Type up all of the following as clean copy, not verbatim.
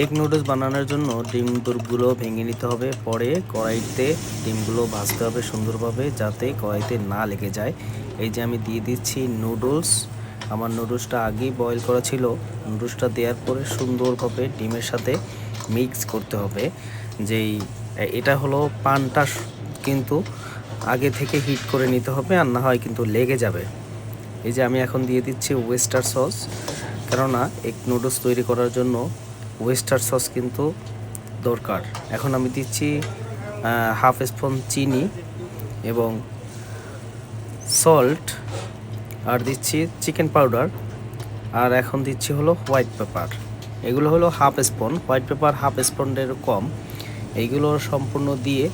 Egg noodles বানানোর জন্য ডিমগুলো ভেঙে নিতে হবে, পরে কড়াইতে ডিমগুলো ভাজতে হবে সুন্দরভাবে যাতে কড়াইতে না লেগে যায়। এই যে আমি দিয়ে দিচ্ছি নুডলস। আমার নুডলসটা আগেই বয়েল করা ছিল। নুডলসটা দেওয়ার পরে সুন্দরভাবে ডিমের সাথে মিক্স করতে হবে। যেই এটা হলো পানটা কিন্তু আগে থেকে হিট করে নিতে হবে, আর না হয় কিন্তু লেগে যাবে। এই যে আমি এখন দিয়ে দিচ্ছি ওয়েস্টার সস, কেননা এগ নুডলস তৈরি করার জন্য ওয়েস্টার সস কিন্তু দরকার। এখন আমি দিচ্ছি হাফ স্পুন চিনি এবং সল্ট, আর দিচ্ছি চিকেন পাউডার, আর এখন দিচ্ছি হলো হোয়াইট পেপার। এগুলো হলো half spoon, white paper half স্পুনের কম। এইগুলো সম্পূর্ণ দিয়ে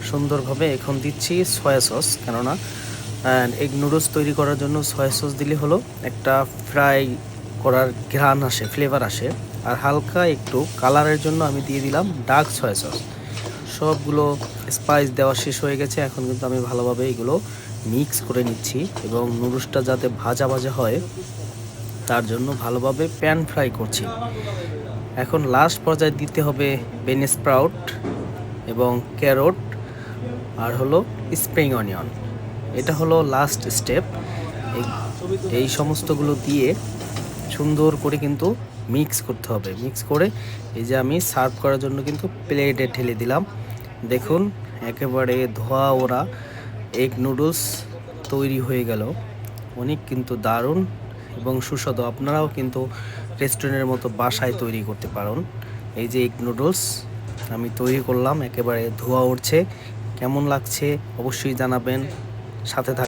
সুন্দরভাবে এখন দিচ্ছি সয়া সস, কেননা এগ নুডলস তৈরি করার জন্য সয়া সস দিলে হলো একটা ফ্রাই করার ঘ্রাণ আসে, ফ্লেভার আসে। আর হালকা একটু কালারের জন্য আমি দিয়ে দিলাম ডার্ক সয়া সস। সবগুলো স্পাইস দেওয়া শেষ হয়ে গেছে। এখন কিন্তু আমি ভালোভাবে এগুলো মিক্স করে নিচ্ছি এবং নুডলসটা যাতে ভাজা ভাজা হয় তার জন্য ভালোভাবে প্যান ফ্রাই করছি। এখন লাস্ট পর্যায়ে দিতে হবে বেন স্প্রাউট এবং ক্যারট আর হলো স্প্রিং অনিয়ন। এটা হলো লাস্ট স্টেপ। এই সমস্তগুলো দিয়ে সুন্দর করে কিন্তু মিক্স করতে হবে। মিক্স করে এই যে আমি সার্ভ করার জন্য কিন্তু প্লেটে ঢেলে দিলাম। দেখুন একেবারে ধোয়া ওরা এগ নুডলস তৈরি হয়ে গেল। অনেক কিন্তু দারুণ এবং সুস্বাদু। আপনারাও কিন্তু রেস্টুরেন্টের মতো বাসায় তৈরি করতে পারেন। এই যে এগ নুডলস আমি তৈরি করলাম, একেবারে ধোয়া উঠছে। কেমন লাগছে অবশ্যই জানাবেন, সাথে থাক।